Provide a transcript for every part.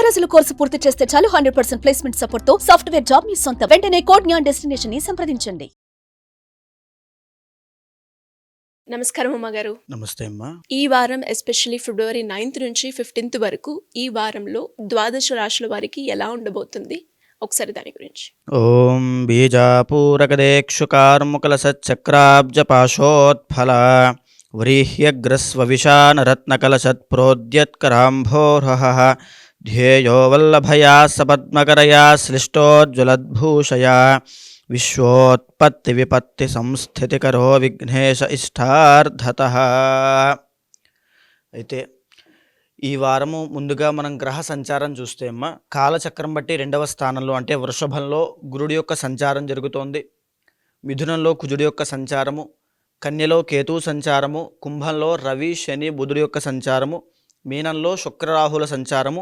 రోజుల కోర్సు పూర్తి చేస్తే చాలు 100% ప్లేస్మెంట్ సపోర్ట్ తో సాఫ్ట్వేర్ జాబ్ మీ సొంత. వెంటనే కోడ్ జ్ఞాన్ డెస్టినేషన్ ని సంప్రదించండి. నమస్కారం అమ్మగారు. నమస్తే అమ్మా. ఈ వారం ఎస్పెషల్లీ ఫిబ్రవరి 9th నుంచి 15th వరకు ఈ వారంలో ద్వాదశ రాశుల వారికి ఎలా ఉండబోతుంది ఒకసారి దాని గురించి. ఓం బీజాపూరకదేక్షుకార్ముకల సచ్చక్రాబ్జ పాశోత్ఫల వ్రీహ్యగ్రస్వవిశానరత్నకలశత్ప్రోద్యత్కరాంభోర్హ ధ్యేయో వల్లభయా సపద్మకరయా శ్లిష్టోజ్వలద్భూషయా విశ్వోత్పత్తి విపత్తి సంస్థితికరో విఘ్నేశ ఇష్టార్థతః. అయితే ఈ వారము ముందుగా మనం గ్రహ సంచారం చూస్తే అమ్మ, కాలచక్రం బట్టి 2వ స్థానంలో అంటే వృషభంలో గురుడి యొక్క సంచారం జరుగుతోంది, మిథునంలో కుజుడి యొక్క సంచారము, కన్యలో కేతువు సంచారము, కుంభంలో రవి శని బుధుడి యొక్క సంచారము, మీనంలో శుక్రరాహుల సంచారము,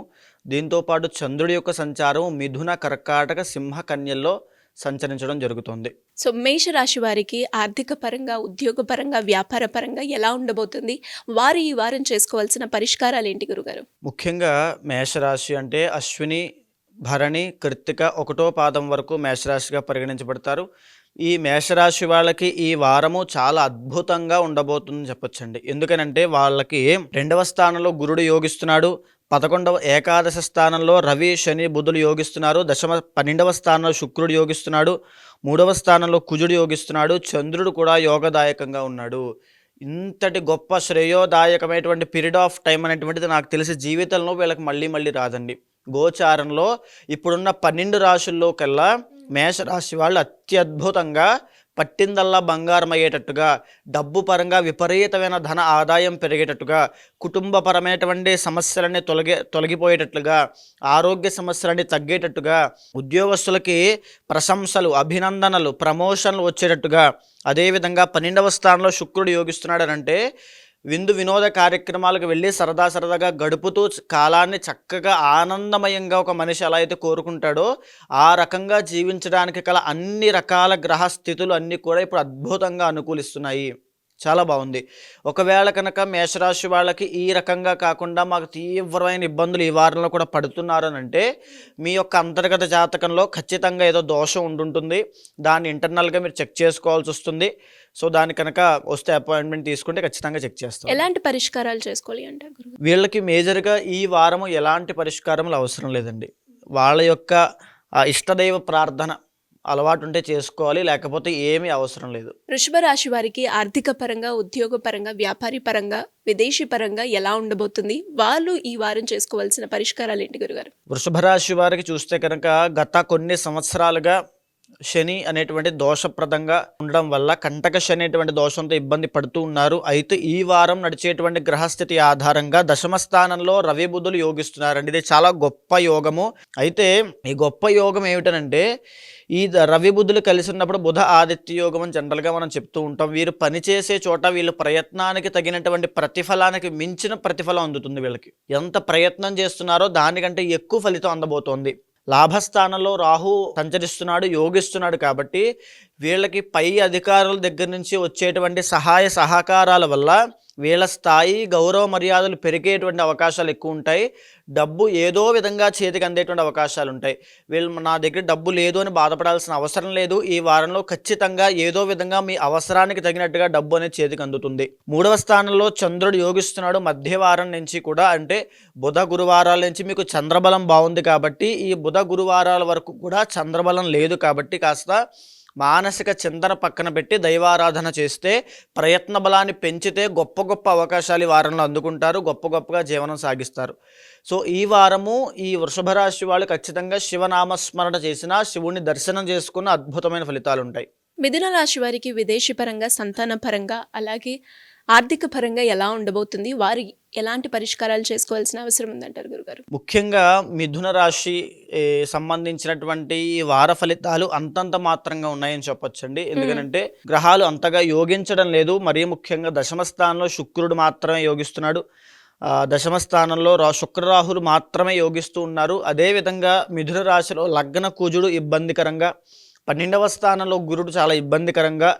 దీంతోపాటు చంద్రుడి యొక్క సంచారము మిథున కర్కాటక సింహ కన్యల్లో సంచరించడం జరుగుతుంది. సో మేషరాశి వారికి ఆర్థిక పరంగా, ఉద్యోగ పరంగా, వ్యాపార పరంగా ఎలా ఉండబోతుంది? వారు ఈ వారం చేసుకోవాల్సిన పరిష్కారాలు ఏంటి గురుగారు? ముఖ్యంగా మేషరాశి అంటే అశ్విని భరణి కృత్తిక 1వ పాదం వరకు మేషరాశిగా పరిగణించబడతారు. ఈ మేషరాశి వాళ్ళకి ఈ వారము చాలా అద్భుతంగా ఉండబోతుందని చెప్పొచ్చండి. ఎందుకనంటే వాళ్ళకి 2వ స్థానంలో గురుడు యోగిస్తున్నాడు, 11వ ఏకాదశ స్థానంలో రవి శని బుధులు యోగిస్తున్నారు, 12వ స్థానంలో శుక్రుడు యోగిస్తున్నాడు, 3వ స్థానంలో కుజుడు యోగిస్తున్నాడు, చంద్రుడు కూడా యోగదాయకంగా ఉన్నాడు. ఇంతటి గొప్ప శ్రేయోదాయకమైనటువంటి పీరియడ్ ఆఫ్ టైం అనేటువంటిది నాకు తెలిసి జీవితంలో వీళ్ళకి మళ్ళీ రాదండి. గోచారంలో ఇప్పుడున్న 12 రాశుల్లో కల్లా మేషరాశి వాళ్ళు అత్యద్భుతంగా పట్టిందల్లా బంగారం అయ్యేటట్టుగా, డబ్బు పరంగా విపరీతమైన ధన ఆదాయం పెరిగేటట్టుగా, కుటుంబపరమైనటువంటి సమస్యలన్నీ తొలగిపోయేటట్లుగా, ఆరోగ్య సమస్యలన్నీ తగ్గేటట్టుగా, ఉద్యోగస్తులకి ప్రశంసలు అభినందనలు ప్రమోషన్లు వచ్చేటట్టుగా, అదేవిధంగా 12వ స్థానంలో శుక్రుడు యోగిస్తున్నాడనంటే విందు వినోద కార్యక్రమాలకు వెళ్ళి సరదాగా గడుపుతూ కాలాన్ని చక్కగా ఆనందమయంగా ఒక మనిషి ఎలా అయితే కోరుకుంటాడో ఆ రకంగా జీవించడానికి గల అన్ని రకాల గ్రహ స్థితులు అన్నీ కూడా ఇప్పుడు అద్భుతంగా అనుకూలిస్తున్నాయి. చాలా బాగుంది. ఒకవేళ కనుక మేషరాశి వాళ్ళకి ఈ రకంగా కాకుండా మాకు తీవ్రమైన ఇబ్బందులు ఈ వారంలో కూడా పడుతున్నారు అని అంటే మీ యొక్క అంతర్గత జాతకంలో ఖచ్చితంగా ఏదో దోషం ఉంటుంటుంది. దాన్ని ఇంటర్నల్గా మీరు చెక్ చేసుకోవాల్సి వస్తుంది. సో దాని కనుక వస్తే అపాయింట్మెంట్ తీసుకుంటే ఖచ్చితంగా చెక్ చేస్తాం. ఎలాంటి పరిష్కారాలు చేసుకోవాలి అంటే వీళ్ళకి మేజర్గా ఈ వారము ఎలాంటి పరిష్కారములు అవసరం లేదండి. వాళ్ళ యొక్క ఇష్టదైవ ప్రార్థన అలవాటు ఉంటే చేసుకోవాలి, లేకపోతే ఏమీ అవసరం లేదు. వృషభ రాశి వారికి ఆర్థిక పరంగా, ఉద్యోగ పరంగా, వ్యాపారి పరంగా, విదేశీ పరంగా ఎలా ఉండబోతుంది? వాళ్ళు ఈ వారం చేసుకోవాల్సిన పరిష్కారాలు ఏంటి గురుగారు? వృషభ రాశి వారికి చూస్తే కనుక గత కొన్ని సంవత్సరాలుగా శని అనేటువంటి దోషప్రదంగా ఉండడం వల్ల కంటక శని అనేటువంటి దోషంతో ఇబ్బంది పడుతూ ఉన్నారు. అయితే ఈ వారం నడిచేటువంటి గ్రహస్థితి ఆధారంగా 10వ స్థానంలో రవి బుధులు యోగిస్తున్నారండి. ఇది చాలా గొప్ప యోగము. అయితే ఈ గొప్ప యోగం ఏమిటనంటే ఈ రవి బుధులు కలిసి ఉన్నప్పుడు బుధ ఆదిత్య యోగం అని జనరల్గా మనం చెప్తూ ఉంటాం. వీరు పనిచేసే చోట వీళ్ళు ప్రయత్నానికి తగినటువంటి ప్రతిఫలానికి మించిన ప్రతిఫలం అందుతుంది. వీళ్ళకి ఎంత ప్రయత్నం చేస్తున్నారో దానికంటే ఎక్కువ ఫలితం అందబోతోంది. లాభస్థానంలో రాహు సంచరిస్తున్నాడు, యోగిస్తున్నాడు. కాబట్టి వీళ్ళకి పై అధికారుల దగ్గర నుంచి వచ్చేటువంటి సహాయ సహకారాల వల్ల వీళ్ళ స్థాయి గౌరవ మర్యాదలు పెరిగేటువంటి అవకాశాలు ఎక్కువ ఉంటాయి. డబ్బు ఏదో విధంగా చేతికి అందేటువంటి అవకాశాలు ఉంటాయి. వీళ్ళు నా దగ్గర డబ్బు లేదు అని బాధపడాల్సిన అవసరం లేదు. ఈ వారంలో ఖచ్చితంగా ఏదో విధంగా మీ అవసరానికి తగినట్టుగా డబ్బు అనేది చేతికి అందుతుంది. 3వ స్థానంలో చంద్రుడు యోగిస్తున్నాడు. మధ్యవారం నుంచి కూడా అంటే బుధ గురువారాల నుంచి మీకు చంద్రబలం బాగుంది. కాబట్టి ఈ బుధ గురువారాల వరకు కూడా చంద్రబలం లేదు. కాబట్టి కాస్త మానసిక చింతన పక్కన పెట్టి దైవారాధన చేస్తే, ప్రయత్న బలాన్ని పెంచితే గొప్ప అవకాశాలు ఈ వారంలో అందుకుంటారు, గొప్పగా జీవనం సాగిస్తారు. సో ఈ వారము ఈ వృషభ రాశి వాళ్ళు ఖచ్చితంగా శివనామస్మరణ చేసినా, శివుని దర్శనం చేసుకున్న అద్భుతమైన ఫలితాలు ఉంటాయి. మిథున రాశి వారికి విదేశీ పరంగా, సంతాన పరంగా, అలాగే ఆర్థిక పరంగా ఎలా ఉండబోతుంది? వారు ఎలాంటి పరిష్కారాలు చేసుకోవాల్సిన అవసరం ఉందంటారు గురుగారు? ముఖ్యంగా మిథున రాశి సంబంధించినటువంటి వార ఫలితాలు అంతంత మాత్రంగా ఉన్నాయని చెప్పొచ్చండి. ఎందుకంటే గ్రహాలు అంతగా యోగించడం లేదు. మరీ ముఖ్యంగా 10వ స్థానంలో శుక్రుడు మాత్రమే యోగిస్తున్నాడు. 10వ స్థానంలో శుక్రరాహులు మాత్రమే యోగిస్తూ ఉన్నారు. అదేవిధంగా మిథున రాశిలో లగ్న కుజుడు ఇబ్బందికరంగా, 12వ స్థానంలో గురుడు చాలా ఇబ్బందికరంగా,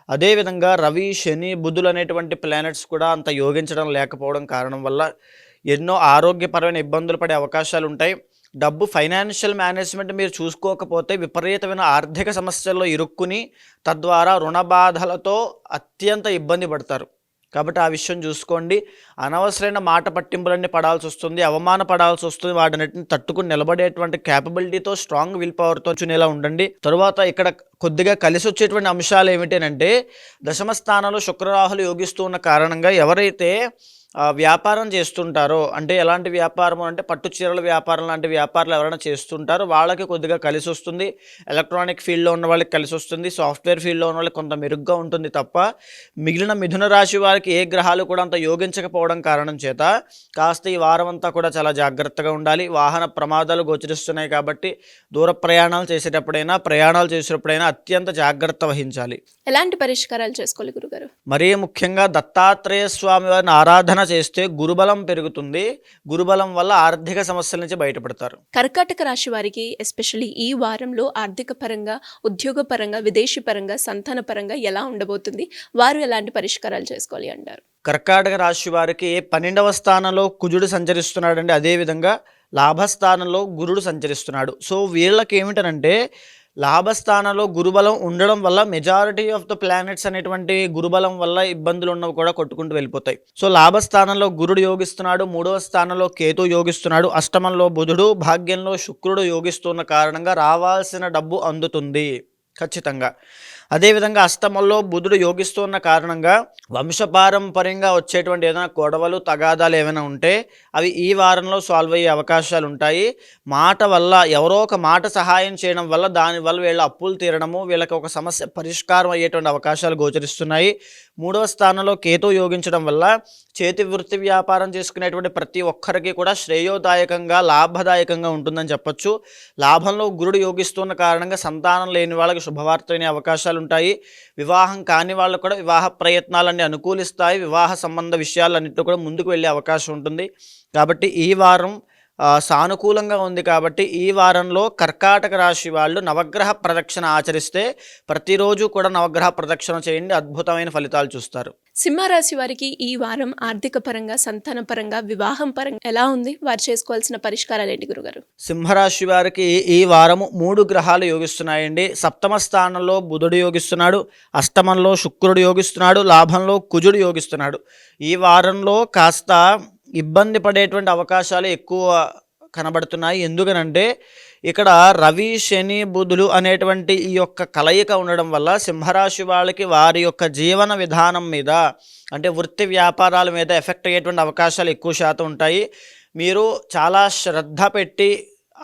అదేవిధంగా రవి శని బుధులు అనేటువంటి ప్లానెట్స్ కూడా అంత యోగించడం లేకపోవడం కారణం వల్ల ఎన్నో ఆరోగ్యపరమైన ఇబ్బందులు పడే అవకాశాలు ఉంటాయి. డబ్బు ఫైనాన్షియల్ మేనేజ్మెంట్ మీరు చూసుకోకపోతే విపరీతమైన ఆర్థిక సమస్యల్లో ఇరుక్కుని తద్వారా రుణ బాధలతో అత్యంత ఇబ్బంది పడతారు. కాబట్టి ఆ విషయం చూసుకోండి. అనవసరమైన మాట పట్టింపులన్నీ పడాల్సి వస్తుంది, అవమానపడాల్సి వస్తుంది. వాటిని తట్టుకుని నిలబడేటువంటి క్యాపబిలిటీతో స్ట్రాంగ్ విల్ పవర్తో చునేలా ఉండండి. తరువాత ఇక్కడ కొద్దిగా కలిసి వచ్చేటువంటి అంశాలు ఏమిటంటే దశమ స్థానంలో శుక్రరాహులు యోగిస్తూ ఉన్న కారణంగా ఎవరైతే వ్యాపారం చేస్తుంటారో, అంటే ఎలాంటి వ్యాపారం అంటే పట్టు చీరల వ్యాపారం లాంటి వ్యాపారాలు ఎవరైనా చేస్తుంటారో వాళ్ళకి కొద్దిగా కలిసి వస్తుంది. ఎలక్ట్రానిక్ ఫీల్డ్లో ఉన్న వాళ్ళకి కలిసి వస్తుంది. సాఫ్ట్వేర్ ఫీల్డ్లో ఉన్న వాళ్ళకి కొంత మెరుగ్గా ఉంటుంది తప్ప మిగిలిన మిథున రాశి వారికి ఏ గ్రహాలు కూడా అంత యోగించకపోవడం కారణం చేత కాస్త ఈ వారం అంతా కూడా చాలా జాగ్రత్తగా ఉండాలి. వాహన ప్రమాదాలు గోచరిస్తున్నాయి కాబట్టి దూర ప్రయాణాలు చేసేటప్పుడైనా అత్యంత జాగ్రత్త వహించాలి. ఎలాంటి పరిష్కారాలు చేసుకోవాలి గురుగారు? మరీ ముఖ్యంగా దత్తాత్రేయ స్వామి వారిని ఆరాధన చేస్తే గురుబలం పెరుగుతుంది. గురుబలం వల్ల ఆర్థిక సమస్యల నుంచి బయటపడతారు. కర్కాటక రాశి వారికి ఎస్పెషల్లీ ఈ వారంలో ఆర్థిక పరంగా, ఉద్యోగ పరంగా, విదేశీ పరంగా, సంతాన పరంగా ఎలా ఉండబోతుంది? వారు ఎలాంటి పరిష్కారాలు చేసుకోవాలి అంటారు? కర్కాటక రాశి వారికి 12వ స్థానంలో కుజుడు సంచరిస్తున్నాడండి. అదేవిధంగా లాభస్థానంలో గురుడు సంచరిస్తున్నాడు. సో వీళ్ళకి ఏమిటనంటే లాభస్థానంలో గురుబలం ఉండడం వల్ల మెజారిటీ ఆఫ్ ద ప్లానెట్స్ అనేటువంటి గురుబలం వల్ల ఇబ్బందులు ఉన్నవి కూడా కొట్టుకుంటూ వెళ్ళిపోతాయి. సో లాభస్థానంలో గురుడు యోగిస్తున్నాడు, 3వ స్థానంలో కేతు యోగిస్తున్నాడు, అష్టమంలో బుధుడు, భాగ్యంలో శుక్రుడు యోగిస్తున్న కారణంగా రావాల్సిన డబ్బు అందుతుంది ఖచ్చితంగా. అదేవిధంగా అష్టమంలో బుధుడు యోగిస్తున్న కారణంగా వంశపారంపర్యంగా వచ్చేటువంటి ఏదైనా గొడవలు, తగాదాలు ఏమైనా ఉంటే అవి ఈ వారంలో సాల్వ్ అయ్యే అవకాశాలు ఉంటాయి. మాట వల్ల, ఎవరో ఒక మాట సహాయం చేయడం వల్ల దానివల్ల వీళ్ళ అప్పులు తీరడము, వీళ్ళకి ఒక సమస్య పరిష్కారం అయ్యేటువంటి అవకాశాలు గోచరిస్తున్నాయి. 3వ స్థానంలో కేతు యోగించడం వల్ల చేతి వృత్తి వ్యాపారం చేసుకునేటువంటి ప్రతి ఒక్కరికి కూడా శ్రేయోదాయకంగా, లాభదాయకంగా ఉంటుందని చెప్పొచ్చు. లాభంలో గురుడు యోగిస్తున్న కారణంగా సంతానం లేని వాళ్ళకి శుభవార్త వినే అవకాశాలు ఉంటాయి. వివాహం కాని వాళ్ళు కూడా వివాహ ప్రయత్నాలన్నీ అనుకూలిస్తాయి. వివాహ సంబంధ విషయాలన్నింటిలో కూడా ముందుకు వెళ్ళే అవకాశం ఉంటుంది. కాబట్టి ఈ వారం సానుకూలంగా ఉంది. కాబట్టి ఈ వారంలో కర్కాటక రాశి వాళ్ళు నవగ్రహ ప్రదక్షిణ ఆచరిస్తే ప్రతిరోజు కూడా నవగ్రహ ప్రదక్షిణ చేయండి, అద్భుతమైన ఫలితాలు చూస్తారు. సింహరాశి వారికి ఈ వారం ఆర్థిక పరంగా, సంతాన పరంగా, వివాహం పరంగా ఎలా ఉంది? వారు చేసుకోవాల్సిన పరిష్కారాలు ఏంటి గురుగారు? సింహరాశి వారికి ఈ వారము 3 గ్రహాలు యోగిస్తున్నాయండి. సప్తమ స్థానంలో బుధుడు యోగిస్తున్నాడు, అష్టమంలో శుక్రుడు యోగిస్తున్నాడు, లాభంలో కుజుడు యోగిస్తున్నాడు. ఈ వారంలో కాస్త ఇబ్బంది పడేటువంటి అవకాశాలు ఎక్కువ కనబడుతున్నాయి. ఎందుకనంటే ఇక్కడ రవి, శని, బుధులు అనేటువంటి ఈ యొక్క కలయిక ఉండడం వల్ల సింహరాశి వాళ్ళకి వారి యొక్క జీవన విధానం మీద, అంటే వృత్తి వ్యాపారాల మీద ఎఫెక్ట్ అయ్యేటువంటి అవకాశాలు ఎక్కువ శాతం ఉంటాయి. మీరు చాలా శ్రద్ధ పెట్టి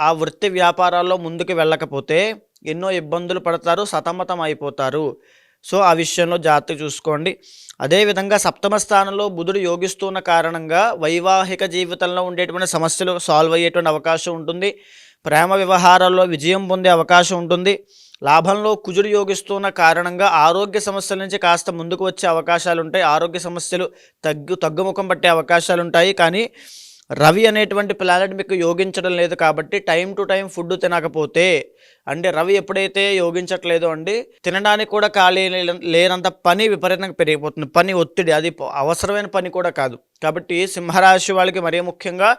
ఆ వృత్తి వ్యాపారాల్లో ముందుకు వెళ్ళకపోతే ఎన్నో ఇబ్బందులు పడతారు, సతమతం అయిపోతారు. సో ఆ విషయంలో జాగ్రత్త చూసుకోండి. అదేవిధంగా సప్తమ స్థానంలో బుధుడు యోగిస్తున్న కారణంగా వైవాహిక జీవితంలో ఉండేటువంటి సమస్యలు సాల్వ్ అయ్యేటువంటి అవకాశం ఉంటుంది. ప్రేమ వ్యవహారాల్లో విజయం పొందే అవకాశం ఉంటుంది. లాభంలో కుజుడు యోగిస్తున్న కారణంగా ఆరోగ్య సమస్యల నుంచి కాస్త ముందుకు వచ్చే అవకాశాలు ఉంటాయి. ఆరోగ్య సమస్యలు తగ్గుముఖం పట్టే అవకాశాలు ఉంటాయి. కానీ రవి అనేటువంటి ప్లానెట్ మీకు యోగించడం లేదు కాబట్టి టైం టు టైం ఫుడ్ తినకపోతే, అంటే రవి ఎప్పుడైతే యోగించట్లేదో అండి తినడానికి కూడా ఖాళీ లేనంత పని విపరీతంగా పెరిగిపోతుంది. పని ఒత్తిడి, అది అవసరమైన పని కూడా కాదు. కాబట్టి సింహరాశి వాళ్ళకి మరీ ముఖ్యంగా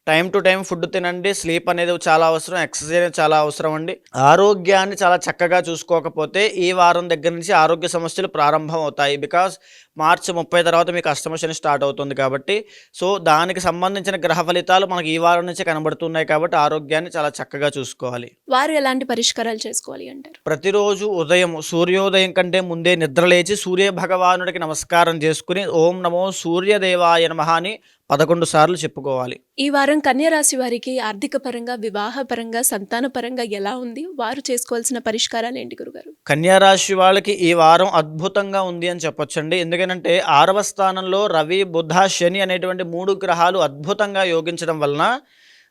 టైం టు టైం ఫుడ్ తినండి. స్లీప్ అనేది చాలా అవసరం, ఎక్సర్సైజ్ చాలా అవసరం అండి. ఆరోగ్యాన్ని చాలా చక్కగా చూసుకోకపోతే ఈ వారం దగ్గర నుంచి ఆరోగ్య సమస్యలు ప్రారంభం అవుతాయి. బికాస్ మార్చి 30 తర్వాత మీకు అష్టమ శని స్టార్ట్ అవుతుంది కాబట్టి, సో దానికి సంబంధించిన గ్రహ ఫలితాలు మనకి ఈ వారం నుంచి కనబడుతున్నాయి. కాబట్టి ఆరోగ్యాన్ని చాలా చక్కగా చూసుకోవాలి. వారు ఎలాంటి పరిష్కారాలు చేసుకోవాలి అంటారు? ప్రతిరోజు ఉదయం సూర్యోదయం కంటే ముందే నిద్రలేచి సూర్య భగవానుడికి నమస్కారం చేసుకుని ఓం నమో సూర్యదేవాయ నమః అని 11 సార్లు చెప్పుకోవాలి. ఈ వారం కన్యా రాశి వారికి ఆర్థిక పరంగా, వివాహ పరంగా, సంతాన పరంగా ఎలా ఉంది? వారు చేసుకోవాల్సిన పరిష్కారాలు ఏంటి గురుగారు? కన్యా రాశి వాళ్ళకి ఈ వారం అద్భుతంగా ఉంది అని చెప్పొచ్చండి. ఎందుకంటే 6వ స్థానంలో రవి, బుధ, శని అనేటువంటి 3 గ్రహాలు అద్భుతంగా యోగించడం వలన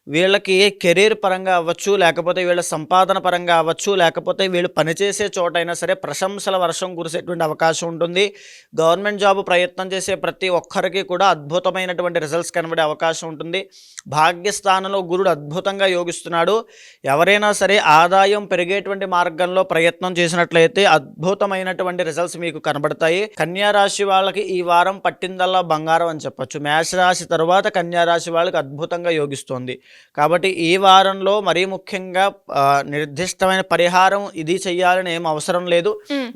వీళ్ళకి కెరీర్ పరంగా అవ్వచ్చు, లేకపోతే వీళ్ళ సంపాదన పరంగా అవ్వచ్చు, లేకపోతే వీళ్ళు పనిచేసే చోటైనా సరే ప్రశంసల వర్షం కురిసేటువంటి అవకాశం ఉంటుంది. గవర్నమెంట్ జాబ్ ప్రయత్నం చేసే ప్రతి ఒక్కరికి కూడా అద్భుతమైనటువంటి రిజల్ట్స్ కనబడే అవకాశం ఉంటుంది. భాగ్యస్థానంలో గురుడు అద్భుతంగా యోగిస్తున్నాడు. ఎవరైనా సరే ఆదాయం పెరిగేటువంటి మార్గంలో ప్రయత్నం చేసినట్లయితే అద్భుతమైనటువంటి రిజల్ట్స్ మీకు కనబడతాయి. కన్యా రాశి వాళ్ళకి ఈ వారం పట్టిందల్లా బంగారం అని చెప్పొచ్చు. మేషరాశి తర్వాత కన్యా రాశి వాళ్ళకి అద్భుతంగా యోగిస్తోంది. కాబట్టి ఈ వారంలో మరీ ముఖ్యంగా నిర్దిష్టమైన పరిహారం ఇది చెయ్యాలని ఏం అవసరం లేదు.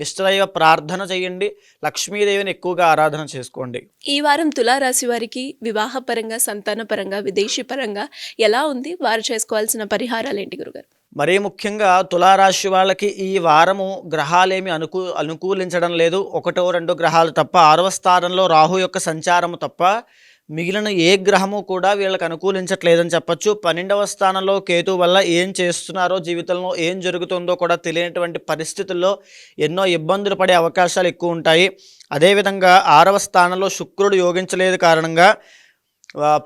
ఇష్టదైవ ప్రార్థన చేయండి, లక్ష్మీదేవిని ఎక్కువగా ఆరాధన చేసుకోండి. ఈ వారం తులారాశి వారికి వివాహపరంగా, సంతానపరంగా, విదేశీ పరంగా ఎలా ఉంది? వారు చేసుకోవాల్సిన పరిహారాలు ఏంటి గురుగారు? మరీ ముఖ్యంగా తులారాశి వాళ్ళకి ఈ వారము గ్రహాలేమి అనుకూలించడం లేదు. 1-2 గ్రహాలు తప్ప, 6వ స్థానంలో రాహు యొక్క సంచారము తప్ప మిగిలిన ఏ గ్రహము కూడా వీళ్ళకి అనుకూలించట్లేదని చెప్పచ్చు. 12వ స్థానంలో కేతు వల్ల ఏం చేస్తున్నారో, జీవితంలో ఏం జరుగుతుందో కూడా తెలియనటువంటి పరిస్థితుల్లో ఎన్నో ఇబ్బందులు పడే అవకాశాలు ఎక్కువ ఉంటాయి. అదేవిధంగా 6వ స్థానంలో శుక్రుడు యోగించలేదు కారణంగా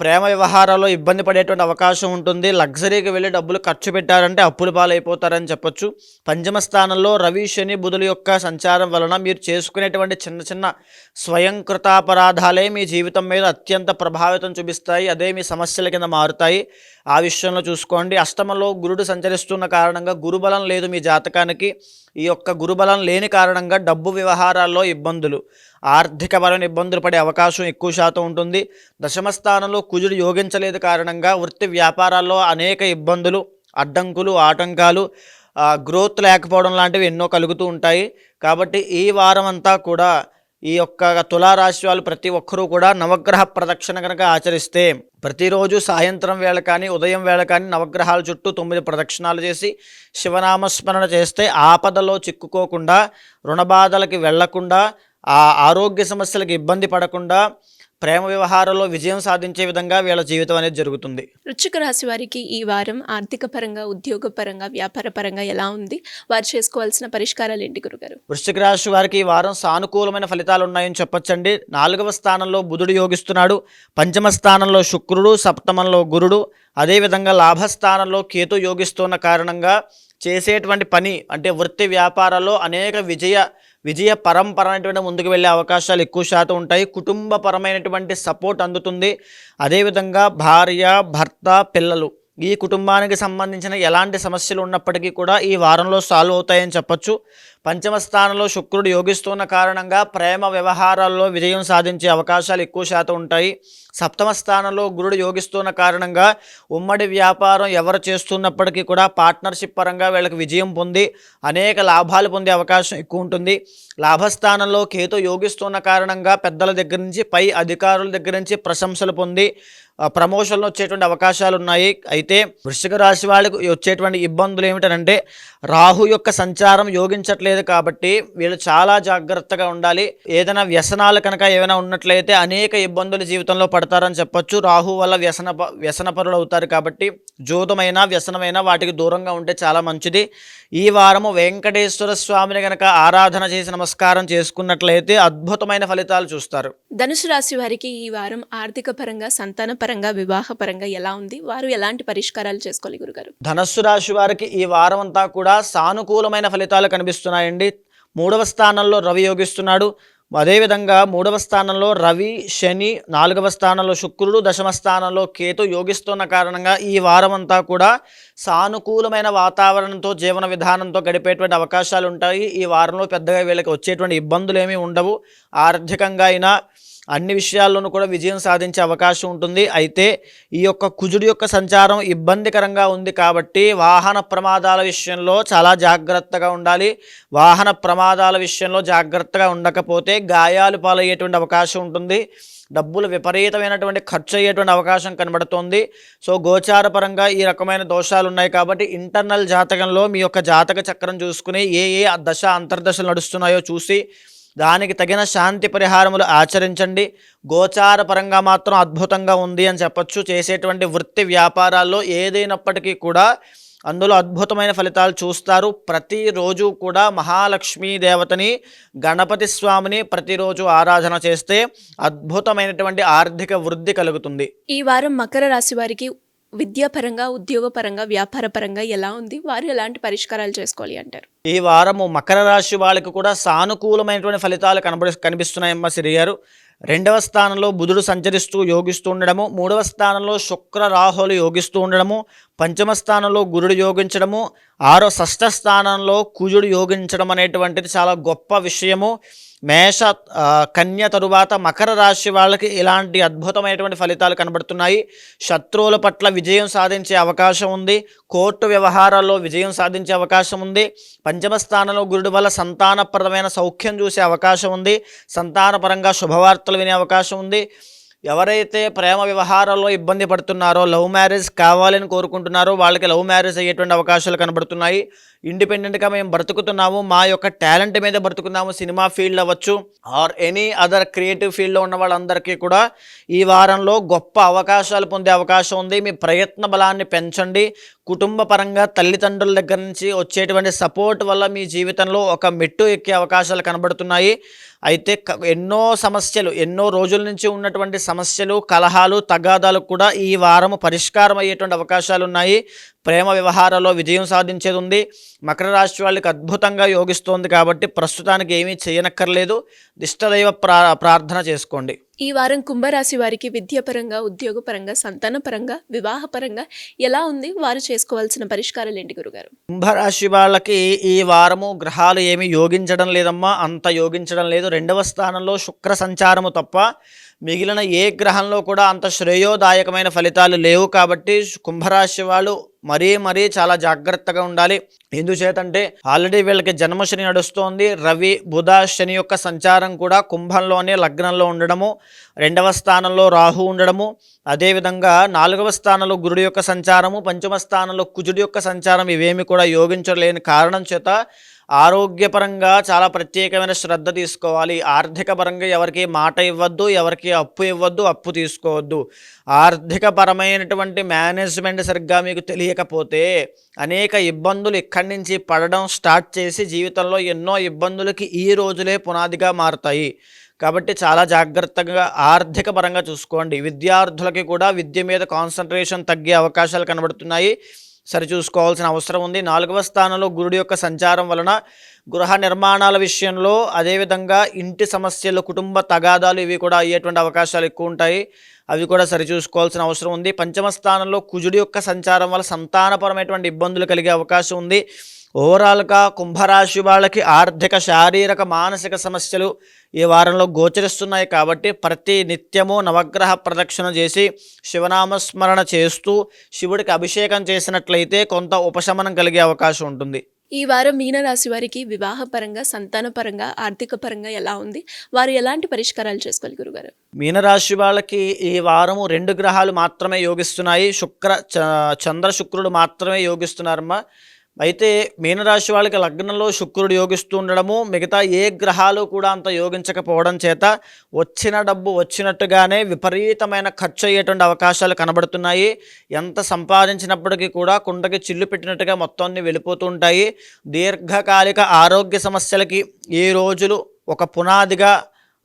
ప్రేమ వ్యవహారాల్లో ఇబ్బంది పడేటువంటి అవకాశం ఉంటుంది. లగ్జరీకి వెళ్ళి డబ్బులు ఖర్చు పెట్టారంటే అప్పుల పాలైపోతారని చెప్పొచ్చు. 5వ స్థానంలో రవి, శని, బుధుల యొక్క సంచారం వలన మీరు చేసుకునేటువంటి చిన్న చిన్న స్వయంకృతాపరాధాలే మీ జీవితం మీద అత్యంత ప్రభావితం చూపిస్తాయి. అదే మీ సమస్యల కింద మారుతాయి. ఆ విషయంలో చూసుకోండి. అష్టమంలో గురుడు సంచరిస్తున్న కారణంగా గురుబలం లేదు మీ జాతకానికి. ఈ యొక్క గురుబలం లేని కారణంగా డబ్బు వ్యవహారాల్లో ఇబ్బందులు, ఆర్థికపరమైన ఇబ్బందులు పడే అవకాశం ఎక్కువ శాతం ఉంటుంది. 10వ స్థానంలో కుజుడు యోగించలేదు కారణంగా వృత్తి వ్యాపారాల్లో అనేక ఇబ్బందులు, అడ్డంకులు, ఆటంకాలు, గ్రోత్ లేకపోవడం లాంటివి ఎన్నో కలుగుతూ ఉంటాయి. కాబట్టి ఈ వారం అంతా కూడా ఈ యొక్క తులారాశి వాళ్ళు ప్రతి ఒక్కరూ కూడా నవగ్రహ ప్రదక్షిణ కనుక ఆచరిస్తే, ప్రతిరోజు సాయంత్రం వేళ కానీ ఉదయం వేళ కానీ నవగ్రహాల చుట్టూ 9 ప్రదక్షిణాలు చేసి శివనామస్మరణ చేస్తే ఆపదలో చిక్కుకోకుండా, రుణబాధలకి వెళ్లకుండా, ఆ ఆరోగ్య సమస్యలకు ఇబ్బంది పడకుండా, ప్రేమ వ్యవహారంలో విజయం సాధించే విధంగా వీళ్ళ జీవితం అనేది జరుగుతుంది. వృశ్చిక రాశి వారికి ఈ వారం ఆర్థిక పరంగా, ఉద్యోగ పరంగా, వ్యాపార పరంగా ఎలా ఉంది? వారు చేసుకోవాల్సిన పరిష్కారాలు ఏంటి గురుగారు? వృశ్చిక రాశి వారికి ఈ వారం సానుకూలమైన ఫలితాలు ఉన్నాయని చెప్పొచ్చండి. 4వ స్థానంలో బుధుడు యోగిస్తున్నాడు, 5వ స్థానంలో శుక్రుడు, 7మంలో గురుడు, అదేవిధంగా లాభస్థానంలో కేతు యోగిస్తున్న కారణంగా చేసేటువంటి పని అంటే వృత్తి వ్యాపారాల్లో అనేక విజయ పరంపర అనేటువంటి ముందుకు వెళ్ళే అవకాశాలు ఎక్కువ శాతం ఉంటాయి. కుటుంబపరమైనటువంటి సపోర్ట్ అందుతుంది. అదేవిధంగా భార్య, భర్త, పిల్లలు, ఈ కుటుంబానికి సంబంధించిన ఎలాంటి సమస్యలు ఉన్నప్పటికీ కూడా ఈ వారంలో సాల్వ్ అవుతాయని చెప్పొచ్చు. 5వ స్థానంలో శుక్రుడు యోగిస్తున్న కారణంగా ప్రేమ వ్యవహారాల్లో విజయం సాధించే అవకాశాలు ఎక్కువ శాతం ఉంటాయి. 7వ స్థానంలో గురుడు యోగిస్తున్న కారణంగా ఉమ్మడి వ్యాపారం ఎవరు చేస్తున్నప్పటికీ కూడా పార్ట్నర్షిప్ పరంగా వీళ్ళకి విజయం పొంది అనేక లాభాలు పొందే అవకాశం ఎక్కువ ఉంటుంది. లాభస్థానంలో కేతు యోగిస్తున్న కారణంగా పెద్దల దగ్గర నుంచి, పై అధికారుల దగ్గర నుంచి ప్రశంసలు పొంది ప్రమోషన్లు వచ్చేటువంటి అవకాశాలు ఉన్నాయి. అయితే వృశ్చిక రాశి వాళ్ళకు వచ్చేటువంటి ఇబ్బందులు ఏమిటంటే రాహు యొక్క సంచారం యోగించట్లేదు కాబట్టి వీళ్ళు చాలా జాగ్రత్తగా ఉండాలి. ఏదైనా వ్యసనాలు కనుక ఏమైనా ఉన్నట్లయితే అనేక ఇబ్బందులు జీవితంలో పడతారని చెప్పొచ్చు. రాహు వల్ల వ్యసనపరులు అవుతారు కాబట్టి జోదమైన, వ్యసనమైన వాటికి దూరంగా ఉంటే చాలా మంచిది. ఈ వారము వెంకటేశ్వర స్వామిని కనుక ఆరాధన చేసి నమస్కారం చేసుకున్నట్లయితే అద్భుతమైన ఫలితాలు చూస్తారు. ధనుసు రాశి వారికి ఈ వారం ఆర్థిక పరంగా, సంతాన పరంగా, వివాహ పరంగా ఎలా ఉంది? వారు ఎలాంటి పరిష్కారాలు చేసుకోవాలి గురుగారు? ధనస్సు రాశి వారికి ఈ వారం అంతా కూడా సానుకూలమైన ఫలితాలు కనిపిస్తున్నాయండి. 3వ స్థానంలో రవి యోగిస్తున్నాడు. అదేవిధంగా 3వ స్థానంలో రవి, శని, 4వ స్థానంలో శుక్రుడు, 10వ స్థానంలో కేతు యోగిస్తున్న కారణంగా ఈ వారం అంతా కూడా సానుకూలమైన వాతావరణంతో, జీవన విధానంతో గడిపేటువంటి అవకాశాలు ఉంటాయి. ఈ వారంలో పెద్దగా వీళ్ళకి వచ్చేటువంటి ఇబ్బందులు ఏమీ ఉండవు. ఆర్థికంగా అయినా అన్ని విషయాల్లోనూ కూడా విజయం సాధించే అవకాశం ఉంటుంది. అయితే ఈ యొక్క కుజుడి యొక్క సంచారం ఇబ్బందికరంగా ఉంది కాబట్టి వాహన ప్రమాదాల విషయంలో చాలా జాగ్రత్తగా ఉండాలి. వాహన ప్రమాదాల విషయంలో జాగ్రత్తగా ఉండకపోతే గాయాలు పాలయ్యేటువంటి అవకాశం ఉంటుంది. డబ్బులు విపరీతమైనటువంటి ఖర్చు అయ్యేటువంటి అవకాశం కనబడుతోంది. సో గోచారపరంగా ఈ రకమైన దోషాలు ఉన్నాయి కాబట్టి ఇంటర్నల్ జాతకంలో మీ యొక్క జాతక చక్రం చూసుకుని ఏ దశ అంతర్దశలు నడుస్తున్నాయో చూసి దానికి తగిన శాంతి పరిహారములు ఆచరించండి. గోచార పరంగా మాత్రం అద్భుతంగా ఉంది అని చెప్పొచ్చు. చేసేటువంటి వృత్తి వ్యాపారాల్లో ఏదైనప్పటికీ కూడా అందులో అద్భుతమైన ఫలితాలు చూస్తారు. ప్రతిరోజు కూడా మహాలక్ష్మీ దేవతని, గణపతి స్వామిని ప్రతిరోజు ఆరాధన చేస్తే అద్భుతమైనటువంటి ఆర్థిక వృద్ధి కలుగుతుంది. ఈ వారం మకర రాశి వారికి విద్యాపరంగా, ఉద్యోగపరంగా, వ్యాపార పరంగా ఎలా ఉంది? వారు ఎలాంటి పరిష్కారాలు చేసుకోవాలి అంటారు? ఈ వారము మకర రాశి వాళ్ళకి కూడా సానుకూలమైనటువంటి ఫలితాలు కనిపిస్తున్నాయమ్మ సిరి గారు. 2వ స్థానంలో బుధుడు సంచరిస్తూ యోగిస్తూ ఉండడము, 3వ స్థానంలో శుక్ర రాహులు యోగిస్తూ ఉండడము, 5వ స్థానంలో గురుడు యోగించడము, 6వ స్థానంలో కుజుడు యోగించడం అనేటువంటిది చాలా గొప్ప విషయము. మేష కన్య తరువాత మకర రాశి వాళ్ళకి ఇలాంటి అద్భుతమైనటువంటి ఫలితాలు కనబడుతున్నాయి. శత్రువుల పట్ల విజయం సాధించే అవకాశం ఉంది. కోర్టు వ్యవహారాల్లో విజయం సాధించే అవకాశం ఉంది. పంచమ స్థానంలో గురుడు వల్ల సంతానప్రదమైన సౌఖ్యం చూసే అవకాశం ఉంది. సంతానపరంగా శుభవార్తలు వినే అవకాశం ఉంది. ఎవరైతే ప్రేమ వ్యవహారాల్లో ఇబ్బంది పడుతున్నారో, లవ్ మ్యారేజ్ కావాలని కోరుకుంటున్నారో వాళ్ళకి లవ్ మ్యారేజ్ అయ్యేటువంటి అవకాశాలు కనబడుతున్నాయి. ఇండిపెండెంట్గా మేము బ్రతుకుతున్నాము, మా యొక్క టాలెంట్ మీద బ్రతుకున్నాము, సినిమా ఫీల్డ్ అవ్వచ్చు ఆర్ ఎనీ అదర్ క్రియేటివ్ ఫీల్డ్లో ఉన్న వాళ్ళందరికీ కూడా ఈ వారంలో గొప్ప అవకాశాలు పొందే అవకాశం ఉంది. మీ ప్రయత్న బలాన్ని పెంచండి. కుటుంబ పరంగా తల్లిదండ్రుల దగ్గర నుంచి వచ్చేటువంటి సపోర్ట్ వల్ల మీ జీవితంలో ఒక మెట్టు ఎక్కే అవకాశాలు కనబడుతున్నాయి. అయితే ఎన్నో సమస్యలు, ఎన్నో రోజుల నుంచి ఉన్నటువంటి సమస్యలు, కలహాలు, తగాదాలు కూడా ఈ వారము పరిష్కారం అయ్యేటువంటి అవకాశాలు ఉన్నాయి. ప్రేమ వ్యవహారాల్లో విజయం సాధించేది ఉంది. మకర రాశి వాళ్ళకి అద్భుతంగా యోగిస్తోంది కాబట్టి ప్రస్తుతానికి ఏమీ చేయనక్కర్లేదు. దిష్టదైవ ప్రార్థన చేసుకోండి. ఈ వారం కుంభరాశి వారికి విద్యాపరంగా, ఉద్యోగపరంగా, సంతానపరంగా, వివాహపరంగా ఎలా ఉంది? వారు చేసుకోవాల్సిన పరిష్కారాలు ఏంటి గురుగారు? కుంభరాశి వాళ్ళకి ఈ వారము గ్రహాలు ఏమీ యోగించడం లేదమ్మా, అంత యోగించడం లేదు. 2వ స్థానంలో శుక్ర సంచారము తప్ప మిగిలిన ఏ గ్రహంలో కూడా అంత శ్రేయోదాయకమైన ఫలితాలు లేవు. కాబట్టి కుంభరాశి వాళ్ళు మరీ చాలా జాగ్రత్తగా ఉండాలి. ఎందుచేతంటే ఆల్రెడీ వీళ్ళకి జన్మశని నడుస్తోంది. రవి, బుధ, శని యొక్క సంచారం కూడా కుంభంలోనే లగ్నంలో ఉండడము, 2వ స్థానంలో రాహు ఉండడము, అదేవిధంగా 4వ స్థానంలో గురుడు యొక్క సంచారము, 5వ స్థానంలో కుజుడి యొక్క సంచారం ఇవేమి కూడా యోగించలేని కారణం చేత ఆరోగ్యపరంగా చాలా ప్రత్యేకమైన శ్రద్ధ తీసుకోవాలి. ఆర్థిక పరంగా ఎవరికి మాట ఇవ్వద్దు, ఎవరికి అప్పు ఇవ్వద్దు, అప్పు తీసుకోవద్దు. ఆర్థిక పరమైనటువంటి మేనేజ్మెంట్ సరిగ్గా మీకు తెలియకపోతే అనేక ఇబ్బందులు ఇక్కడి నుంచి పడడం స్టార్ట్ చేసి జీవితంలో ఎన్నో ఇబ్బందులకి ఈ రోజులే పునాదిగా మారుతాయి. కాబట్టి చాలా జాగ్రత్తగా ఆర్థిక పరంగా చూసుకోండి. విద్యార్థులకి కూడా విద్య మీద కాన్సన్ట్రేషన్ తగ్గే అవకాశాలు కనబడుతున్నాయి. సరిచూసుకోవాల్సిన అవసరం ఉంది. 4వ స్థానంలో గురుడు యొక్క సంచారం వలన గృహ నిర్మాణాల విషయంలో, అదేవిధంగా ఇంటి సమస్యలు, కుటుంబ తగాదాలు ఇవి కూడా అయ్యేటువంటి అవకాశాలు ఎక్కువ ఉంటాయి. అవి కూడా సరిచూసుకోవాల్సిన అవసరం ఉంది. 5వ స్థానంలో కుజుడి యొక్క సంచారం వల్ల సంతానపరమైనటువంటి ఇబ్బందులు కలిగే అవకాశం ఉంది. ఓవరాల్గా కుంభరాశి వాళ్ళకి ఆర్థిక, శారీరక, మానసిక సమస్యలు ఈ వారంలో గోచరిస్తున్నాయి. కాబట్టి ప్రతి నిత్యము నవగ్రహ ప్రదక్షిణ చేసి శివనామస్మరణ చేస్తూ శివుడికి అభిషేకం చేసినట్లయితే కొంత ఉపశమనం కలిగే అవకాశం ఉంటుంది. ఈ వారం మీనరాశి వారికి వివాహపరంగా, సంతానపరంగా, ఆర్థిక పరంగా ఎలా ఉంది? వారు ఎలాంటి పరిష్కారాలు చేసుకోవాలి గురుగారు? మీనరాశి వాళ్ళకి ఈ వారము 2 గ్రహాలు మాత్రమే యోగిస్తున్నాయి. చంద్ర శుక్రుడు మాత్రమే యోగిస్తున్నారమ్మా. అయితే మీనరాశి వాళ్ళకి లగ్నంలో శుక్రుడు యోగిస్తూ ఉండడము, మిగతా ఏ గ్రహాలు కూడా అంత యోగించకపోవడం చేత వచ్చిన డబ్బు వచ్చినట్టుగానే విపరీతమైన ఖర్చు అయ్యేటువంటి అవకాశాలు కనబడుతున్నాయి. ఎంత సంపాదించినప్పటికీ కూడా కుండకి చిల్లు పెట్టినట్టుగా మొత్తాన్ని వెళ్ళిపోతూ ఉంటాయి. దీర్ఘకాలిక ఆరోగ్య సమస్యలకి ఈ రోజులు ఒక పునాదిగా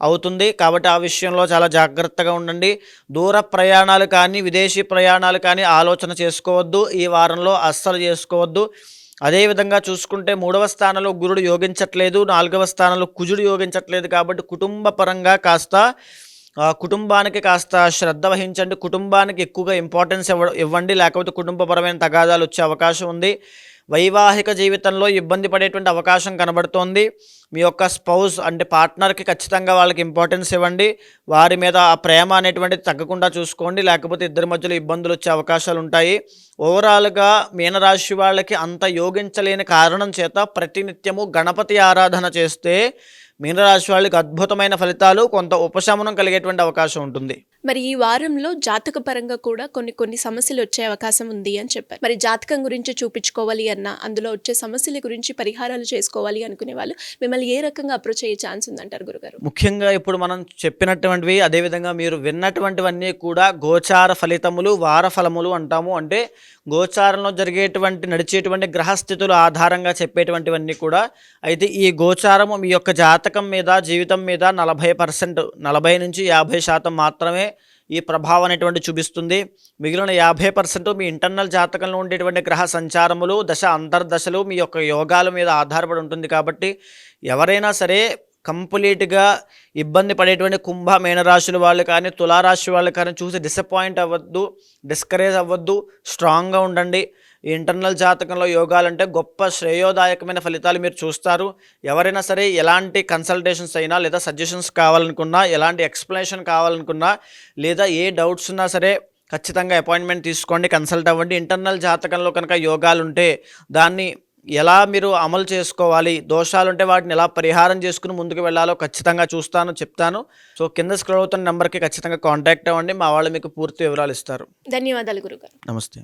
అవుతుంది. కాబట్టి ఆ విషయంలో చాలా జాగ్రత్తగా ఉండండి. దూర ప్రయాణాలు కానీ, విదేశీ ప్రయాణాలు కానీ ఆలోచన చేసుకోవద్దు. ఈ వారంలో అస్సలు చేసుకోవద్దు. అదేవిధంగా చూసుకుంటే 3వ స్థానంలో గురుడు యోగించట్లేదు, 4వ స్థానంలో కుజుడు యోగించట్లేదు. కాబట్టి కుటుంబ పరంగా కుటుంబానికి కాస్త శ్రద్ధ వహించండి. కుటుంబానికి ఎక్కువగా ఇంపార్టెన్స్ ఇవ్వండి, లేకపోతే కుటుంబపరమైన తగాదాలు వచ్చే అవకాశం ఉంది. వైవాహిక జీవితంలో ఇబ్బంది పడేటువంటి అవకాశం కనబడుతోంది. మీ యొక్క స్పౌస్ అంటే పార్ట్నర్కి ఖచ్చితంగా వాళ్ళకి ఇంపార్టెన్స్ ఇవ్వండి. వారి మీద ఆ ప్రేమ అనేటువంటిది తగ్గకుండా చూసుకోండి, లేకపోతే ఇద్దరి మధ్యలో ఇబ్బందులు వచ్చే అవకాశాలు ఉంటాయి. ఓవరాల్గా మీనరాశి వాళ్ళకి అంత యోగించలేని కారణం చేత ప్రతినిత్యము గణపతి ఆరాధన చేస్తే మీనరాశి వాళ్ళకి అద్భుతమైన ఫలితాలు, కొంత ఉపశమనం కలిగేటువంటి అవకాశం ఉంటుంది. మరి ఈ వారంలో జాతక పరంగా కూడా కొన్ని సమస్యలు వచ్చే అవకాశం ఉంది అని చెప్పారు. మరి జాతకం గురించి చూపించుకోవాలి అన్నా, అందులో వచ్చే సమస్యల గురించి పరిహారాలు చేసుకోవాలి అనుకునే వాళ్ళు మిమ్మల్ని ఏ రకంగా అప్రోచ్ అయ్యే ఛాన్స్ ఉందంటారు గురుగారు? ముఖ్యంగా ఇప్పుడు మనం చెప్పినటువంటివి, అదేవిధంగా మీరు విన్నటువంటివన్నీ కూడా గోచార ఫలితములు, వార ఫలములు అంటాము. అంటే గోచారంలో నడిచేటువంటి గ్రహస్థితుల ఆధారంగా చెప్పేటువంటివన్నీ కూడా. అయితే ఈ గోచారము మీ యొక్క జాతకం మీద, జీవితం మీద 40%, 40 నుంచి 50% మాత్రమే ఈ ప్రభావం అనేటువంటి చూపిస్తుంది. మిగిలిన 50% మీ ఇంటర్నల్ జాతకంలో ఉండేటువంటి గ్రహ సంచారములు, దశ అంతర్దశలు, మీ యొక్క యోగాల మీద ఆధారపడి ఉంటుంది. కాబట్టి ఎవరైనా సరే కంప్లీట్గా ఇబ్బంది పడేటువంటి కుంభ, మీనరాశుల వాళ్ళు కానీ, తులారాశి వాళ్ళు కానీ చూసి డిసప్పాయింట్ అవ్వద్దు, డిస్కరేజ్ అవ్వద్దు, స్ట్రాంగ్గా ఉండండి. ఈ ఇంటర్నల్ జాతకంలో యోగాలంటే గొప్ప శ్రేయోదాయకమైన ఫలితాలు మీరు చూస్తారు. ఎవరైనా సరే ఎలాంటి కన్సల్టేషన్స్ అయినా లేదా సజెషన్స్ కావాలనుకున్నా, ఎలాంటి ఎక్స్ప్లెనేషన్ కావాలనుకున్నా లేదా ఏ డౌట్స్ ఉన్నా సరే ఖచ్చితంగా అపాయింట్మెంట్ తీసుకోండి, కన్సల్ట్ అవ్వండి. ఇంటర్నల్ జాతకంలో కనుక యోగాలుంటే దాన్ని ఎలా మీరు అమలు చేసుకోవాలి, దోషాలుంటే వాటిని ఎలా పరిహారం చేసుకుని ముందుకు వెళ్ళాలో ఖచ్చితంగా చెప్తాను. సో కింద స్క్రోల్ అవుతున్న నెంబర్కి ఖచ్చితంగా కాంటాక్ట్ అవ్వండి, మా వాళ్ళు మీకు పూర్తి వివరాలు ఇస్తారు. ధన్యవాదాలు గురుగారు. నమస్తే.